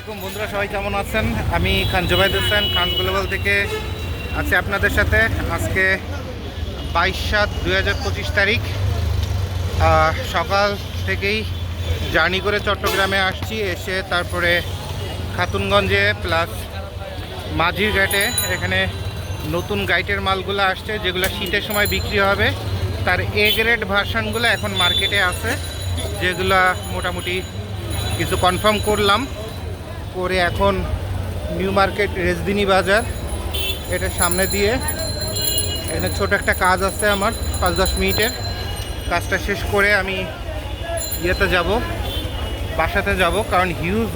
আলাইকুম বন্ধুরা, সবাই কেমন আছেন? আমি খান জুবাইদ হোসেন, খান গ্লোবাল থেকে আছি আপনাদের সাথে। আজকে 22/7/2025 তারিখ সকাল থেকেই জার্নি করে চট্টগ্রামে আসছি। এসে তারপরে খাতুনগঞ্জে প্লাস মাঝির ঘাটে এখানে নতুন গাইটের মালগুলো আসছে, যেগুলো শীতের সময় বিক্রি হবে। তার এ গ্রেড ভার্সানগুলো এখন মার্কেটে আছে, যেগুলো মোটামুটি কিছু কনফার্ম করলাম করে এখন নিউ মার্কেট রেজদিনী বাজার এটার সামনে দিয়ে এখানে ছোট একটা কাজ আছে আমার 5-10 মিনিটের। কাজটা শেষ করে আমি ইয়েতে যাব, বাসাতে যাব, কারণ হিউজ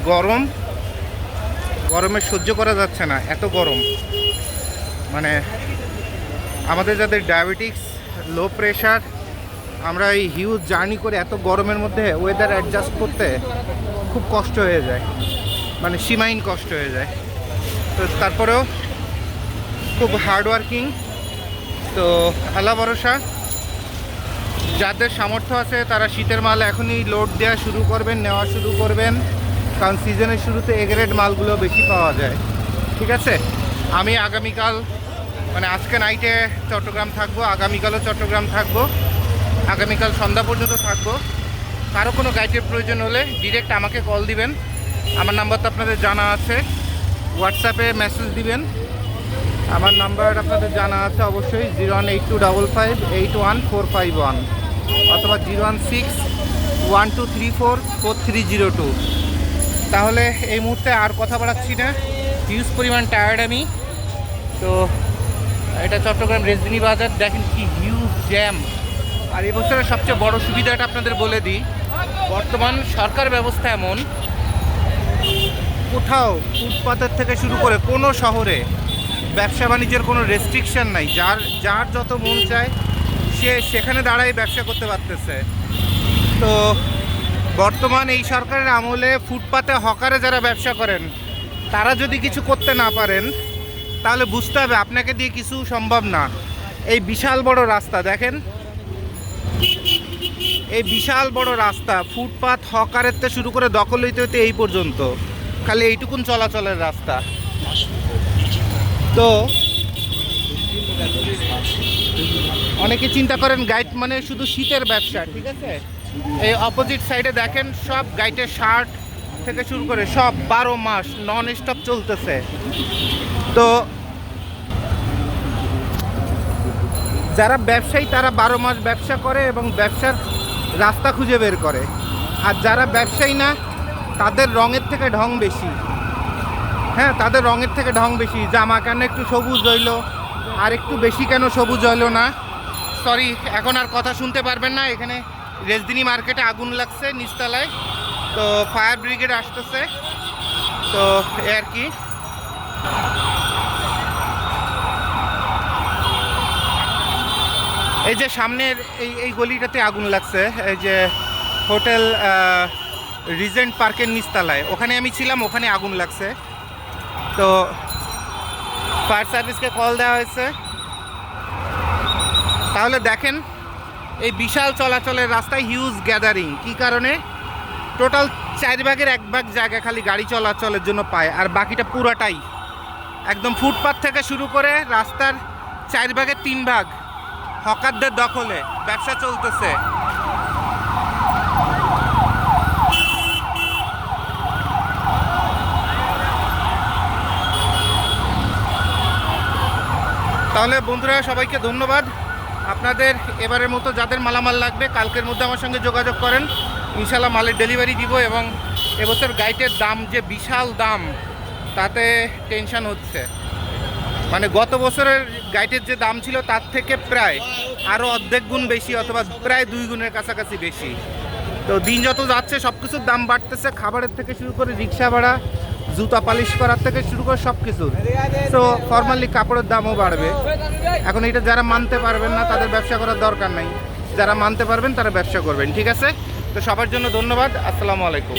গরমে সহ্য করা যাচ্ছে না, এত গরম। মানে আমাদের যাদের ডায়াবেটিক্স, লো প্রেশার, আমরা এই হিউজ জার্নি করে এত গরমের মধ্যে ওয়েদার অ্যাডজাস্ট করতে খুব কষ্ট হয়ে যায়, মানে সীমাহীন কষ্ট হয়ে যায়। তো তারপরেও খুব হার্ডওয়ার্কিং। তো আল্লাহ ভরসা, যাদের সামর্থ্য আছে তারা শীতের মাল এখনই লোড দেওয়া শুরু করবেন, নেওয়া শুরু করবেন, কারণ সিজনের শুরুতে এ গ্রেড মালগুলো বেশি পাওয়া যায়। ঠিক আছে, আমি আগামীকাল মানে আজকে নাইটে চট্টগ্রাম থাকবো, আগামীকালও চট্টগ্রাম থাকবো, আগামীকাল সন্ধ্যা পর্যন্ত থাকবো। কারো কোনো গাইডের প্রয়োজন হলে ডিরেক্ট আমাকে কল দিবেন, আমার নাম্বার তো আপনাদের জানা আছে, হোয়াটসঅ্যাপে মেসেজ দিবেন। আমার নাম্বার আপনাদের জানা আছে অবশ্যই, 01825581451 অথবা 01612344302। তাহলে এই মুহূর্তে আর কথা বাড়াচ্ছি না, হিউজ পরিমাণ টায়ার্ড আমি। তো এটা চট্টগ্রাম রেজদিনী বাজার, দেখেন কি হিউজ জ্যাম। আর এবছরের সবচেয়ে বড় সুবিধাটা আপনাদের বলে দিই, বর্তমান সরকার ব্যবস্থা এমন, কোথাও ফুটপাতের থেকে শুরু করে কোনো শহরে ব্যবসা বাণিজ্যের কোনো রেস্ট্রিকশন নাই। যার যত মন চায় সে সেখানে দাঁড়াই ব্যবসা করতে পারতেছে। তো বর্তমান এই সরকারের আমলে ফুটপাতে হকারে যারা ব্যবসা করেন তারা যদি কিছু করতে না পারেন তাহলে বুঝতে হবে আপনাকে দিয়ে কিছু সম্ভব না। এই বিশাল বড় রাস্তা দেখেন, এই বিশাল বড় রাস্তা, ফুটপাত হকারের থেকে শুরু করে দখল হইতে হইতে এই পর্যন্ত খালি এইটুকুন চলাচলের রাস্তা। তো অনেকে চিন্তা করেন গাইড মানে শুধু শীতের ব্যবসা, ঠিক আছে। এই অপোজিট সাইডে দেখেন সব গাইডের শার্ট থেকে শুরু করে সব 12 মাস নন স্টপ চলতেছে। তো যারা ব্যবসায়ী তারা 12 মাস ব্যবসা করে এবং ব্যবসার রাস্তা খুঁজে বের করে। আর যারা ব্যবসায়ী না তাদের রঙের থেকে ঢং বেশি। হ্যাঁ, তাদের রঙের থেকে ঢং বেশি। জামা কেন একটু সবুজ হইলো, আর একটু বেশি কেন সবুজ হইলো না। সরি, এখন আর কথা শুনতে পারবেন না। এখানে রেজদিনী মার্কেটে আগুন লাগছে নিচতলায়, তো ফায়ার ব্রিগেড আসতেছে। তো এ আর কি। এই যে সামনের এই গলিটাতে আগুন লাগছে, এই যে হোটেল রিজেন্ট পার্কের নিচতলায়, ওখানে আমি ছিলাম, ওখানে আগুন লাগছে। তো ফায়ার সার্ভিসকে কল দেওয়া হয়েছে। তাহলে দেখেন এই বিশাল চলাচলের রাস্তায় হিউজ গ্যাদারিং, কি কারণে? টোটাল 4 ভাগের 1 ভাগ জায়গা খালি গাড়ি চলাচলের জন্য পায়, আর বাকিটা পুরাটাই একদম ফুটপাত থেকে শুরু করে রাস্তার 4 ভাগের 3 ভাগ হকারদের দখলে ব্যবসা চলতেছে। তাহলে বন্ধুরা, সবাইকে ধন্যবাদ। আপনাদের এবারের মতো যাদের মালামাল লাগবে কালকের মধ্যে আমার সঙ্গে যোগাযোগ করেন, ইনশাল্লাহ মালের ডেলিভারি দিব। এবং এবছর গাইটের দাম যে বিশাল দাম, তাতে টেনশন হচ্ছে। মানে গত বছরের গাইটের যে দাম ছিল তার থেকে প্রায় আরও অর্ধেক গুণ বেশি, অথবা প্রায় 2 গুণের কাছাকাছি বেশি। তো দিন যত যাচ্ছে সব কিছুর দাম বাড়তেছে, খাবারের থেকে শুরু করে রিক্সা ভাড়া, জুতা পালিশ করার থেকে শুরু করে সব কিছুর। তো ফর্মালি কাপড়ের দামও বাড়বে। এখন এটা যারা মানতে পারবেন না তাদের ব্যবসা করার দরকার নাই, যারা মানতে পারবেন তারা ব্যবসা করবেন। ঠিক আছে, তো সবার জন্য ধন্যবাদ। আসসালামু আলাইকুম।